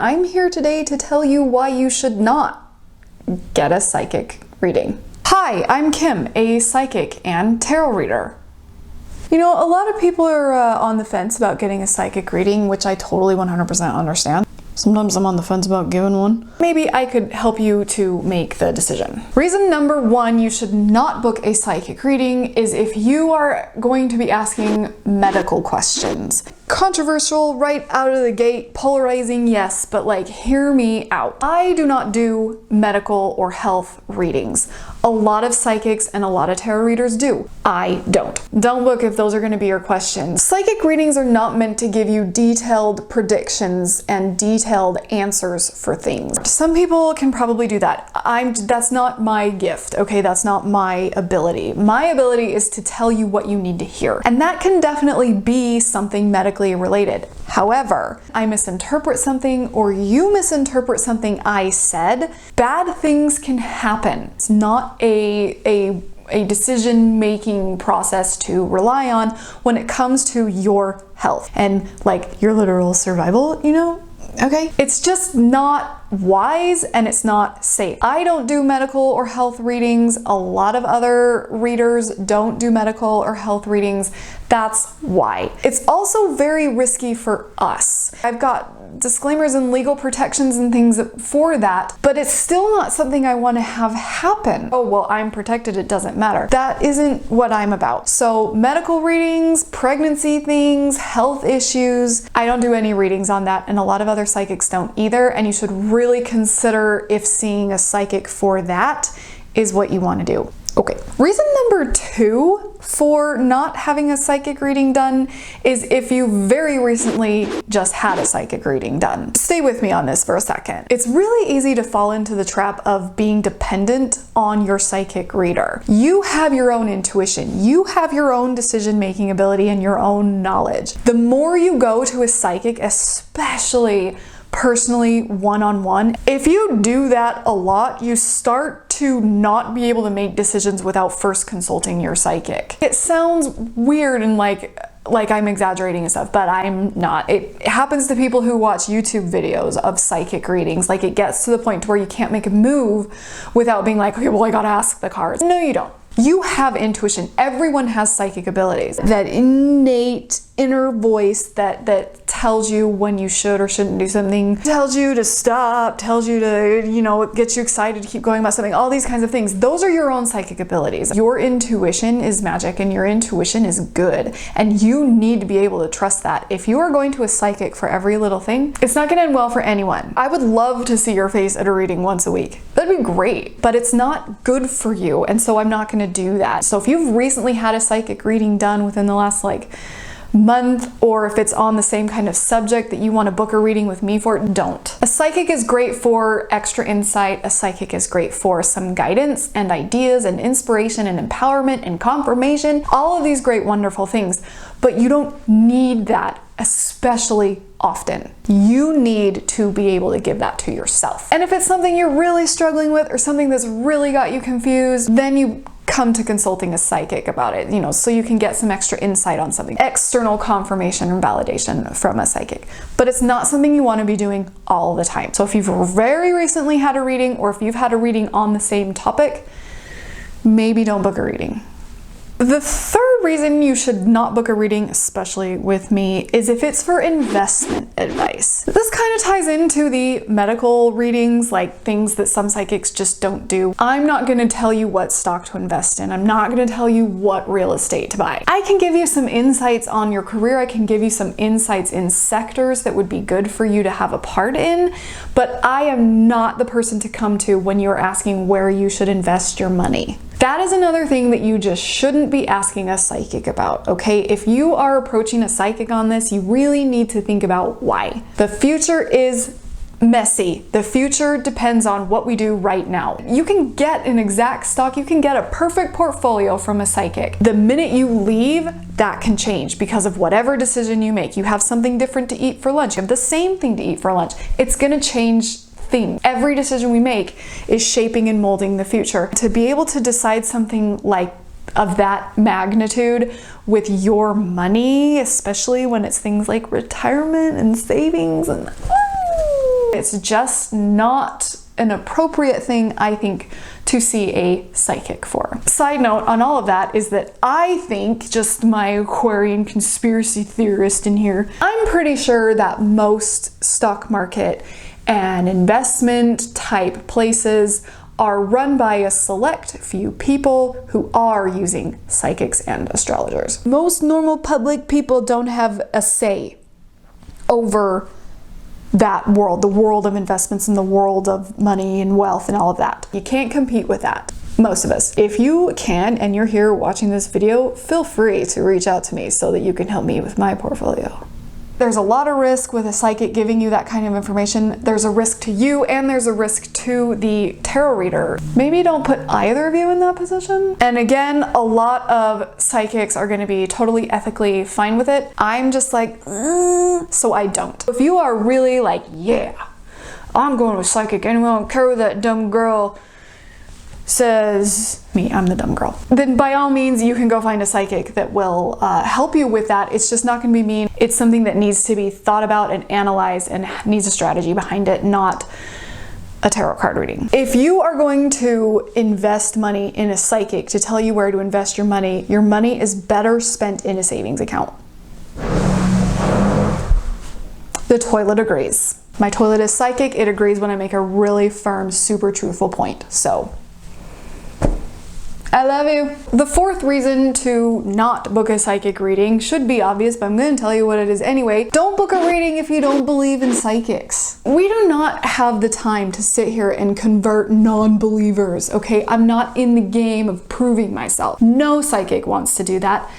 I'm here today to tell you why you should not get a psychic reading. Hi, I'm Kim, a psychic and tarot reader. You know, a lot of people are on the fence about getting a psychic reading, which I totally 100% understand. Sometimes I'm on the fence about giving one. Maybe I could help you to make the decision. Reason number one you should not book a psychic reading is if you are going to be asking medical questions. Controversial right out of the gate, polarizing, yes, but like, hear me out. I do not do medical or health readings. A lot of psychics and a lot of tarot readers do. I don't. Don't book if those are going to be your questions. Psychic readings are not meant to give you detailed predictions and detailed answers for things. Some people can probably do that. That's not my gift, okay? That's not my ability. My ability is to tell you what you need to hear. And that can definitely be something medically related. However, I misinterpret something or you misinterpret something I said, bad things can happen. It's not a decision-making process to rely on when it comes to your health and like your literal survival, you know? Okay? It's just not wise and it's not safe. I don't do medical or health readings. A lot of other readers don't do medical or health readings. That's why. It's also very risky for us. I've got disclaimers and legal protections and things for that, but it's still not something I want to have happen. Oh, well, I'm protected, it doesn't matter. That isn't what I'm about. So medical readings, pregnancy things, health issues, I don't do any readings on that, and a lot of other psychics don't either, and you should really consider if seeing a psychic for that is what you want to do. Okay, reason number two for not having a psychic reading done is if you very recently just had a psychic reading done. Stay with me on this for a second. It's really easy to fall into the trap of being dependent on your psychic reader. You have your own intuition. You have your own decision-making ability and your own knowledge. The more you go to a psychic, especially personally one-on-one, if you do that a lot, you start to not be able to make decisions without first consulting your psychic. It sounds weird and like I'm exaggerating and stuff, but I'm not. It happens to people who watch YouTube videos of psychic readings. Like, it gets to the point to where you can't make a move without being like, okay, well, I gotta ask the cards. No, you don't. You have intuition. Everyone has psychic abilities. That innate inner voice that tells you when you should or shouldn't do something, tells you to stop, tells you to, you know, gets you excited to keep going about something, all these kinds of things. Those are your own psychic abilities. Your intuition is magic and your intuition is good, and you need to be able to trust that. If you are going to a psychic for every little thing, it's not gonna end well for anyone. I would love to see your face at a reading once a week. That'd be great, but it's not good for you, and so I'm not gonna do that. So if you've recently had a psychic reading done within the last month, or if it's on the same kind of subject that you want to book a reading with me for, don't. A psychic is great for extra insight. A psychic is great for some guidance and ideas and inspiration and empowerment and confirmation, all of these great, wonderful things. But you don't need that, especially often. You need to be able to give that to yourself. And if it's something you're really struggling with or something that's really got you confused, then you come to consulting a psychic about it, you know, so you can get some extra insight on something, external confirmation and validation from a psychic. But it's not something you want to be doing all the time. So if you've very recently had a reading, or if you've had a reading on the same topic, maybe don't book a reading. The third reason you should not book a reading, especially with me, is if it's for investment advice. This kind of ties into the medical readings, like things that some psychics just don't do. I'm not going to tell you what stock to invest in. I'm not going to tell you what real estate to buy. I can give you some insights on your career. I can give you some insights in sectors that would be good for you to have a part in, but I am not the person to come to when you're asking where you should invest your money. That is another thing that you just shouldn't be asking a psychic about, okay? If you are approaching a psychic on this, you really need to think about why. The future is messy. The future depends on what we do right now. You can get an exact stock, you can get a perfect portfolio from a psychic. The minute you leave, that can change because of whatever decision you make. You have something different to eat for lunch, you have the same thing to eat for lunch. It's gonna change thing. Every decision we make is shaping and molding the future. To be able to decide something like of that magnitude with your money, especially when it's things like retirement and savings and It's just not an appropriate thing, I think, to see a psychic for. Side note on all of that is that I think, just my Aquarian conspiracy theorist in here, I'm pretty sure that most stock market and investment type places are run by a select few people who are using psychics and astrologers. Most normal public people don't have a say over that world, the world of investments and the world of money and wealth and all of that. You can't compete with that, most of us. If you can and you're here watching this video, feel free to reach out to me so that you can help me with my portfolio. There's a lot of risk with a psychic giving you that kind of information. There's a risk to you and there's a risk to the tarot reader. Maybe don't put either of you in that position. And again, a lot of psychics are going to be totally ethically fine with it. I'm just like, so I don't. If you are really like, yeah, I'm going to a psychic anyway, I don't care what that dumb girl says, me, I'm the dumb girl, then by all means you can go find a psychic that will help you with that. It's just not going to be mean. It's something that needs to be thought about and analyzed and needs a strategy behind it, not a tarot card reading. If you are going to invest money in a psychic to tell you where to invest your money is better spent in a savings account. The toilet agrees. My toilet is psychic. It agrees when I make a really firm, super truthful point. So I love you. The fourth reason to not book a psychic reading should be obvious, but I'm going to tell you what it is anyway. Don't book a reading if you don't believe in psychics. We do not have the time to sit here and convert non-believers, okay? I'm not in the game of proving myself. No psychic wants to do that.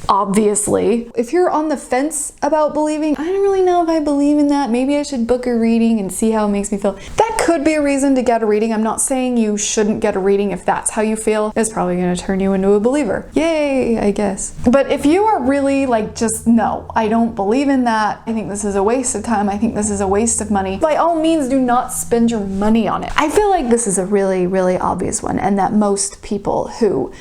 Obviously. If you're on the fence about believing, I don't really know if I believe in that, maybe I should book a reading and see how it makes me feel. That could be a reason to get a reading. I'm not saying you shouldn't get a reading if that's how you feel. It's probably going to turn you into a believer. Yay, I guess. But if you are really like, just no, I don't believe in that, I think this is a waste of time, I think this is a waste of money, by all means do not spend your money on it. I feel like this is a really, really obvious one, and that most people who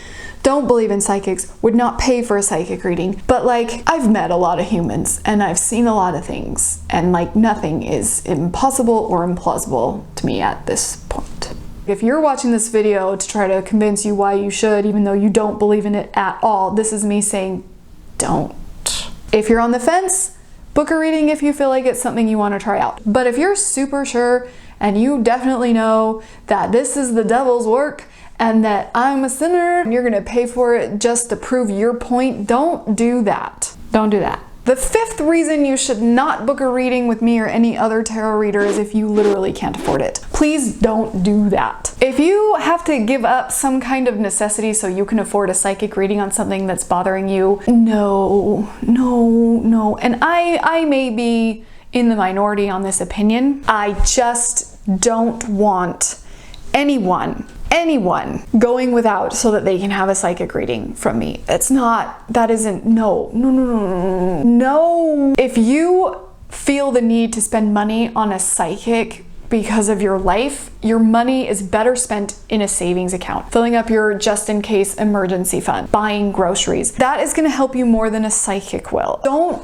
don't believe in psychics would not pay for a psychic reading. But like, I've met a lot of humans and I've seen a lot of things, and like nothing is impossible or implausible to me at this point. If you're watching this video to try to convince you why you should, even though you don't believe in it at all, this is me saying don't. If you're on the fence, book a reading if you feel like it's something you want to try out. But if you're super sure and you definitely know that this is the devil's work and that I'm a sinner and you're gonna pay for it just to prove your point, don't do that. Don't do that. The fifth reason you should not book a reading with me or any other tarot reader is if you literally can't afford it. Please don't do that. If you have to give up some kind of necessity so you can afford a psychic reading on something that's bothering you, no. And I may be in the minority on this opinion. I just don't want anyone going without so that they can have a psychic reading from me. No. If you feel the need to spend money on a psychic because of your life, your money is better spent in a savings account, filling up your just-in-case emergency fund, buying groceries. That is going to help you more than a psychic will. Don't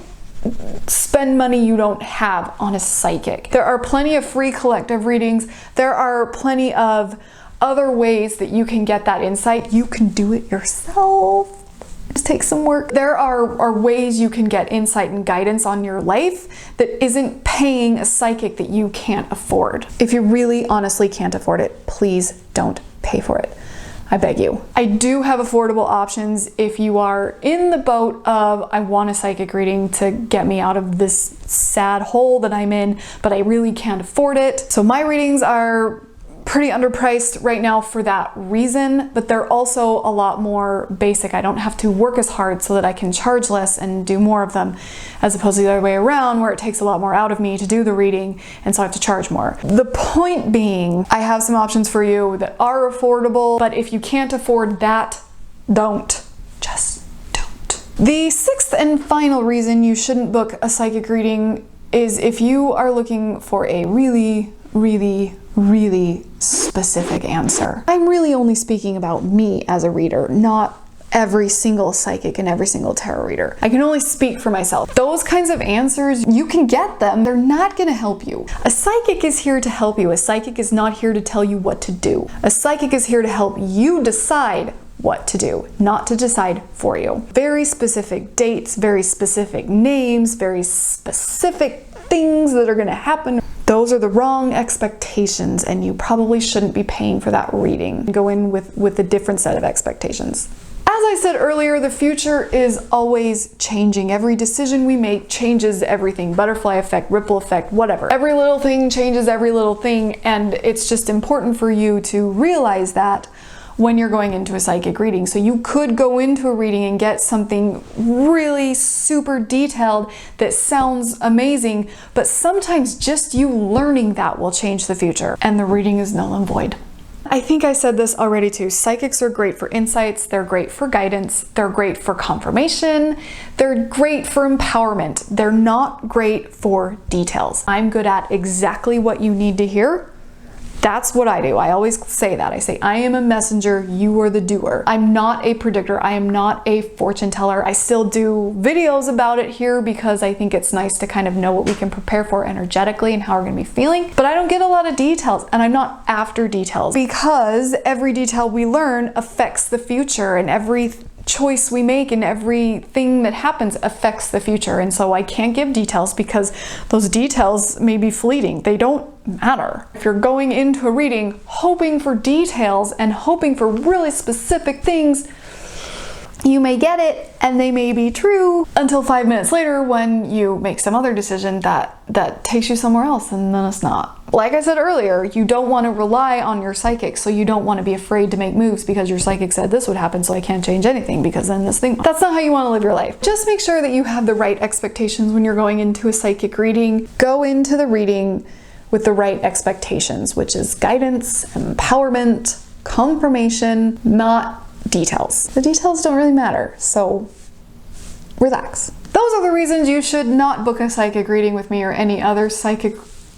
spend money you don't have on a psychic. There are plenty of free collective readings. There are plenty of other ways that you can get that insight. You can do it yourself. Just take some work. There are ways you can get insight and guidance on your life that isn't paying a psychic that you can't afford. If you really honestly can't afford it, please don't pay for it. I beg you. I do have affordable options if you are in the boat of, I want a psychic reading to get me out of this sad hole that I'm in, but I really can't afford it. So my readings are pretty underpriced right now for that reason, but they're also a lot more basic. I don't have to work as hard so that I can charge less and do more of them, as opposed to the other way around where it takes a lot more out of me to do the reading and so I have to charge more. The point being, I have some options for you that are affordable, but if you can't afford that, don't. Just don't. The sixth and final reason you shouldn't book a psychic reading is if you are looking for a really specific answer. I'm really only speaking about me as a reader, not every single psychic and every single tarot reader. I can only speak for myself. Those kinds of answers, you can get them. They're not going to help you. A psychic is here to help you. A psychic is not here to tell you what to do. A psychic is here to help you decide what to do, not to decide for you. Very specific dates, very specific names, very specific things that are going to happen. Those are the wrong expectations, and you probably shouldn't be paying for that reading. Go in with a different set of expectations. As I said earlier, the future is always changing. Every decision we make changes everything. Butterfly effect, ripple effect, whatever. Every little thing changes every little thing, and it's just important for you to realize that when you're going into a psychic reading. So you could go into a reading and get something really super detailed that sounds amazing, but sometimes just you learning that will change the future, and the reading is null and void. I think I said this already too. Psychics are great for insights, they're great for guidance, they're great for confirmation, they're great for empowerment. They're not great for details. I'm good at exactly what you need to hear. That's what I do. I always say that. I say, I am a messenger, you are the doer. I'm not a predictor. I am not a fortune teller. I still do videos about it here because I think it's nice to kind of know what we can prepare for energetically and how we're going to be feeling. But I don't get a lot of details, and I'm not after details, because every detail we learn affects the future, and every choice we make and everything that happens affects the future. And so I can't give details because those details may be fleeting. They don't matter. If you're going into a reading hoping for details and hoping for really specific things, you may get it and they may be true until 5 minutes later when you make some other decision that takes you somewhere else, and then it's not. Like I said earlier, you don't want to rely on your psychic, so you don't want to be afraid to make moves because your psychic said this would happen, so I can't change anything because then this thing. That's not how you want to live your life. Just make sure that you have the right expectations when you're going into a psychic reading. Go into the reading with the right expectations, which is guidance, empowerment, confirmation, not details. The details don't really matter, so relax. Those are the reasons you should not book a psychic reading with me or any other psychic,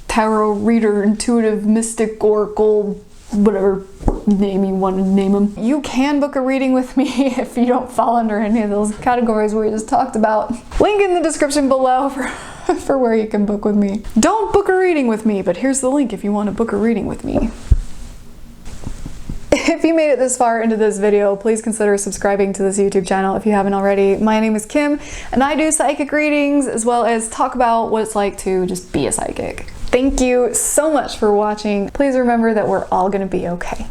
tarot reader, intuitive, mystic, oracle, whatever name you want to name them. You can book a reading with me if you don't fall under any of those categories we just talked about. Link in the description below for where you can book with me. Don't book a reading with me, but here's the link if you want to book a reading with me. If you made it this far into this video, please consider subscribing to this YouTube channel if you haven't already. My name is Kim, and I do psychic readings as well as talk about what it's like to just be a psychic. Thank you so much for watching. Please remember that we're all gonna be okay.